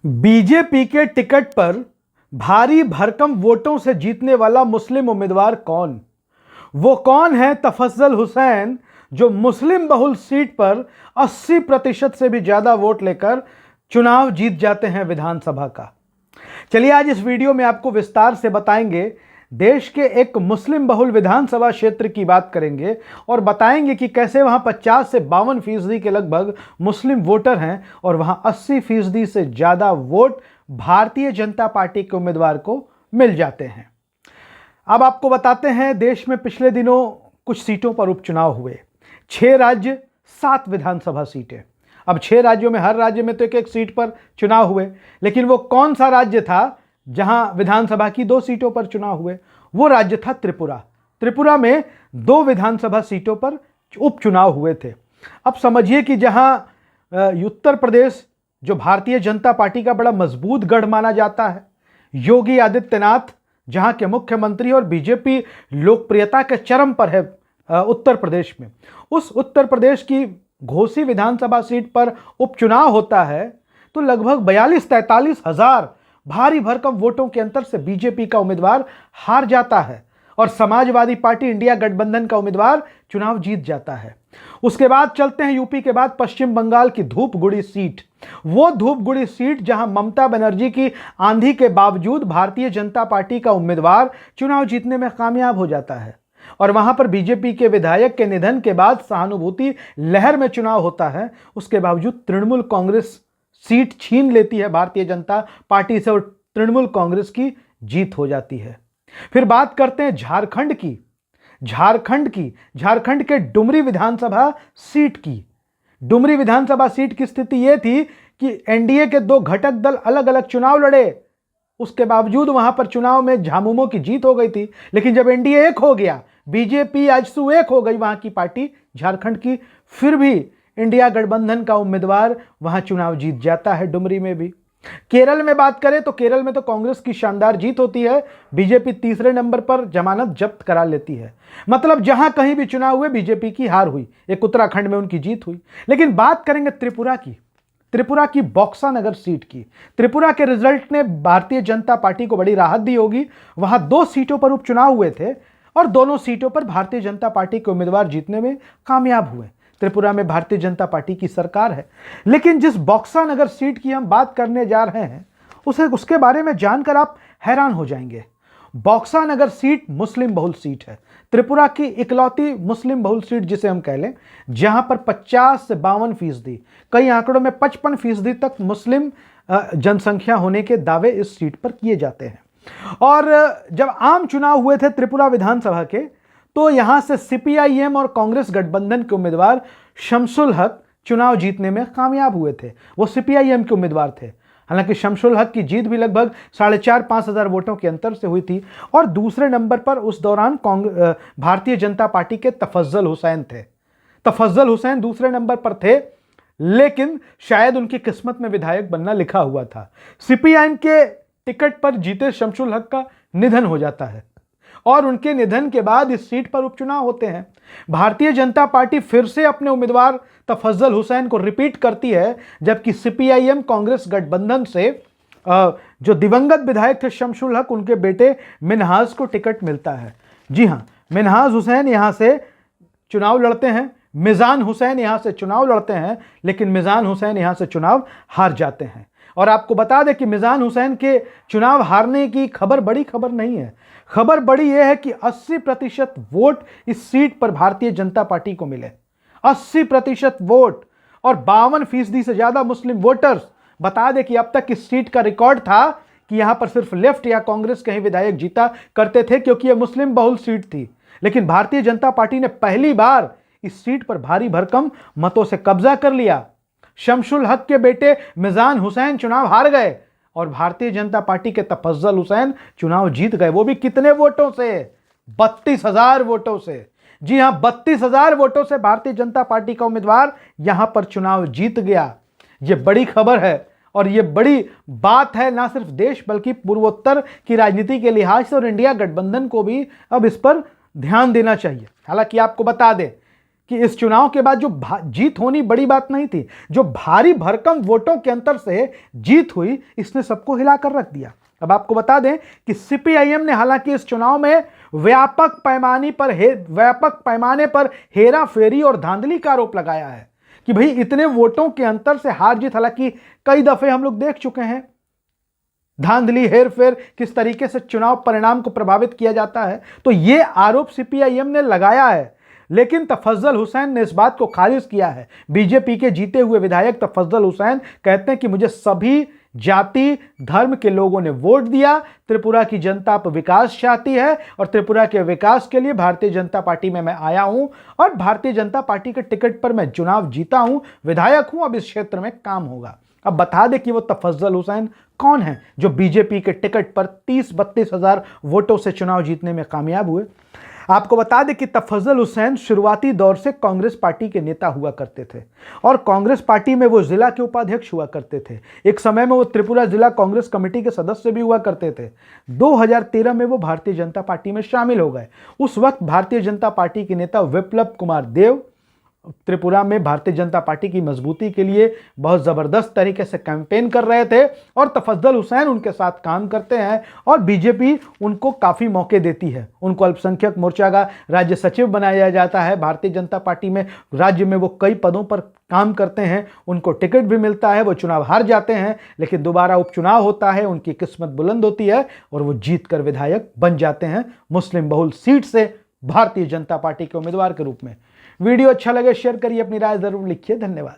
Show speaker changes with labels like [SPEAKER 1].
[SPEAKER 1] BJP के ticket पर भारी भरकम वोटों से जीतने वाला मुस्लिम उम्मीदवार कौन? वो कौन है तफज्जल हुसैन जो मुस्लिम बहुल सीट पर 80% से भी ज्यादा वोट लेकर चुनाव जीत जाते हैं विधानसभा का। चलिए आज इस वीडियो में आपको विस्तार से बताएंगे। देश के एक मुस्लिम बहुल विधानसभा क्षेत्र की बात करेंगे और बताएंगे कि कैसे वहां 50 से 52% के लगभग मुस्लिम वोटर हैं और वहां 80% से ज्यादा वोट भारतीय जनता पार्टी के उम्मीदवार को मिल जाते हैं। अब आपको बताते हैं, देश में पिछले दिनों कुछ सीटों पर उपचुनाव हुए। 6 राज्य 7 विधानसभा सीटें। अब 6 राज्यों में हर राज्य में तो एक एक सीट पर चुनाव हुए, लेकिन वो कौन सा राज्य था जहां विधानसभा की 2 सीटों पर चुनाव हुए? वो राज्य था त्रिपुरा। त्रिपुरा में 2 विधानसभा सीटों पर उपचुनाव हुए थे। अब समझिए कि जहां उत्तर प्रदेश जो भारतीय जनता पार्टी का बड़ा मजबूत गढ़ माना जाता है, योगी आदित्यनाथ जहां के मुख्यमंत्री और बीजेपी लोकप्रियता के चरम पर है उत्तर प्रदेश में, उस उत्तर प्रदेश की घोसी विधानसभा सीट पर उपचुनाव होता है तो लगभग 42-43 हजार भारी भरकम वोटों के अंतर से बीजेपी का उम्मीदवार हार जाता है और समाजवादी पार्टी इंडिया गठबंधन का उम्मीदवार चुनाव जीत जाता है। उसके बाद चलते हैं यूपी के बाद पश्चिम बंगाल की धूपगुड़ी सीट। वो धूपगुड़ी सीट जहां ममता बनर्जी की आंधी के बावजूद भारतीय जनता पार्टी का उम्मीदवार चुनाव जीतने में कामयाब हो जाता है और वहां पर बीजेपी के विधायक के निधन के बाद सहानुभूति लहर में चुनाव होता है। उसके बावजूद तृणमूल कांग्रेस सीट छीन लेती है भारतीय जनता पार्टी से और तृणमूल कांग्रेस की जीत हो जाती है। फिर बात करते हैं झारखंड की। झारखंड के डुमरी विधानसभा सीट की। डुमरी विधानसभा सीट की स्थिति यह थी कि एनडीए के 2 घटक दल अलग अलग चुनाव लड़े, उसके बावजूद वहां पर चुनाव में झामुमो की जीत हो गई थी। लेकिन जब एनडीए एक हो गया, बीजेपी आजसू एक हो गई वहां की पार्टी झारखंड की, फिर भी इंडिया गठबंधन का उम्मीदवार वहां चुनाव जीत जाता है डुमरी में भी। केरल में बात करें तो केरल में तो कांग्रेस की शानदार जीत होती है, बीजेपी तीसरे नंबर पर जमानत जब्त करा लेती है। मतलब जहां कहीं भी चुनाव हुए बीजेपी की हार हुई, एक उत्तराखंड में उनकी जीत हुई। लेकिन बात करेंगे त्रिपुरा की बॉक्सा नगर सीट की। त्रिपुरा के रिजल्ट ने भारतीय जनता पार्टी को बड़ी राहत दी होगी। वहां 2 सीटों पर उपचुनाव हुए थे और दोनों सीटों पर भारतीय जनता पार्टी के उम्मीदवार जीतने में कामयाब हुए। त्रिपुरा में भारतीय जनता पार्टी की सरकार है। लेकिन जिस बॉक्सा नगर सीट की हम बात करने जा रहे हैं उसके बारे में जानकर आप हैरान हो जाएंगे। बॉक्सा नगर सीट मुस्लिम बहुल सीट है, त्रिपुरा की इकलौती मुस्लिम बहुल सीट जिसे हम कह लें, जहां पर 50 से 52%, कई आंकड़ों में 55% तक मुस्लिम जनसंख्या होने के दावे इस सीट पर किए जाते हैं। और जब आम चुनाव हुए थे त्रिपुरा विधानसभा के, तो यहां से सीपीआईएम और कांग्रेस गठबंधन के उम्मीदवार शमसुल हक चुनाव जीतने में कामयाब हुए थे। वो सीपीआईएम के उम्मीदवार थे। हालांकि शमसुल हक की जीत भी लगभग 4,500-5 हजार वोटों के अंतर से हुई थी और दूसरे नंबर पर उस दौरान भारतीय जनता पार्टी के तफज्जल हुसैन थे। तफज्जल हुसैन दूसरे नंबर पर थे, लेकिन शायद उनकी किस्मत में विधायक बनना लिखा हुआ था। सीपीआईएम के टिकट पर जीते शमसुल हक का निधन हो जाता है और उनके निधन के बाद इस सीट पर उपचुनाव होते हैं। भारतीय जनता पार्टी फिर से अपने उम्मीदवार तफज्जल हुसैन को रिपीट करती है, जबकि सीपीआईएम कांग्रेस गठबंधन से जो दिवंगत विधायक थे शमसुल हक, उनके बेटे मिनहाज को टिकट मिलता है। जी हां, मिनहाज हुसैन यहां से चुनाव लड़ते हैं, मिजान हुसैन यहां से चुनाव लड़ते हैं, लेकिन मिजान हुसैन यहां से चुनाव हार जाते हैं। और आपको बता दें कि मिजान हुसैन के चुनाव हारने की खबर बड़ी खबर नहीं है। खबर बड़ी यह है कि 80% वोट इस सीट पर भारतीय जनता पार्टी को मिले। 80% वोट और 52% से ज्यादा मुस्लिम वोटर्स। बता दें कि अब तक इस सीट का रिकॉर्ड था कि यहां पर सिर्फ लेफ्ट या कांग्रेस के ही विधायक जीता करते थे, क्योंकि यह मुस्लिम बहुल सीट थी। लेकिन भारतीय जनता पार्टी ने पहली बार इस सीट पर भारी भरकम मतों से कब्जा कर लिया। शमसुल हक के बेटे मिजान हुसैन चुनाव हार गए और भारतीय जनता पार्टी के तफज्जल हुसैन चुनाव जीत गए। वो भी कितने वोटों से? 32,000 वोटों से। जी हां, 32,000 वोटों से भारतीय जनता पार्टी का उम्मीदवार यहां पर चुनाव जीत गया। यह बड़ी खबर है और यह बड़ी बात है, ना सिर्फ देश बल्कि पूर्वोत्तर की राजनीति के लिहाज से, और इंडिया गठबंधन को भी अब इस पर ध्यान देना चाहिए। हालांकि आपको बता दें कि इस चुनाव के बाद जो जीत होनी बड़ी बात नहीं थी, जो भारी भरकम वोटों के अंतर से जीत हुई, इसने सबको हिलाकर रख दिया। अब आपको बता दें कि सीपीआईएम ने हालांकि इस चुनाव में व्यापक पैमाने पर हेरा फेरी और धांधली का आरोप लगाया है कि भाई इतने वोटों के अंतर से हार जीत, हालांकि कई दफे हम लोग देख चुके हैं धांधली हेरफेर किस तरीके से चुनाव परिणाम को प्रभावित किया जाता है, तो यह आरोप सीपीआईएम ने लगाया है। लेकिन तफज्जल हुसैन ने इस बात को खारिज किया है। बीजेपी के जीते हुए विधायक तफज्जल हुसैन कहते हैं कि मुझे सभी जाति धर्म के लोगों ने वोट दिया, त्रिपुरा की जनता अब विकास चाहती है और त्रिपुरा के विकास के लिए भारतीय जनता पार्टी में मैं आया हूं और भारतीय जनता पार्टी के टिकट पर मैं चुनाव जीता हूं, विधायक हूं, अब इस क्षेत्र में काम होगा। अब बता दें कि वो तफज्जल हुसैन कौन है जो बीजेपी के टिकट पर 30-32 हजार वोटों से चुनाव जीतने में कामयाब हुए। आपको बता दें कि तफज्जल हुसैन शुरुआती दौर से कांग्रेस पार्टी के नेता हुआ करते थे और कांग्रेस पार्टी में वो जिला के उपाध्यक्ष हुआ करते थे। एक समय में वो त्रिपुरा जिला कांग्रेस कमेटी के सदस्य भी हुआ करते थे। 2013 में वो भारतीय जनता पार्टी में शामिल हो गए। उस वक्त भारतीय जनता पार्टी के नेता विप्लव कुमार देव त्रिपुरा में भारतीय जनता पार्टी की मजबूती के लिए बहुत जबरदस्त तरीके से कैंपेन कर रहे थे और तफज्जल हुसैन उनके साथ काम करते हैं और बीजेपी उनको काफी मौके देती है। उनको अल्पसंख्यक मोर्चा का राज्य सचिव बनाया जाता है। भारतीय जनता पार्टी में राज्य में वो कई पदों पर काम करते हैं, उनको टिकट भी मिलता है, वो चुनाव हार जाते हैं लेकिन दोबारा उपचुनाव होता है, उनकी किस्मत बुलंद होती है और वो जीत कर विधायक बन जाते हैं मुस्लिम बहुल सीट से भारतीय जनता पार्टी के उम्मीदवार के रूप में। वीडियो अच्छा लगे शेयर करिए, अपनी राय जरूर लिखिए। धन्यवाद।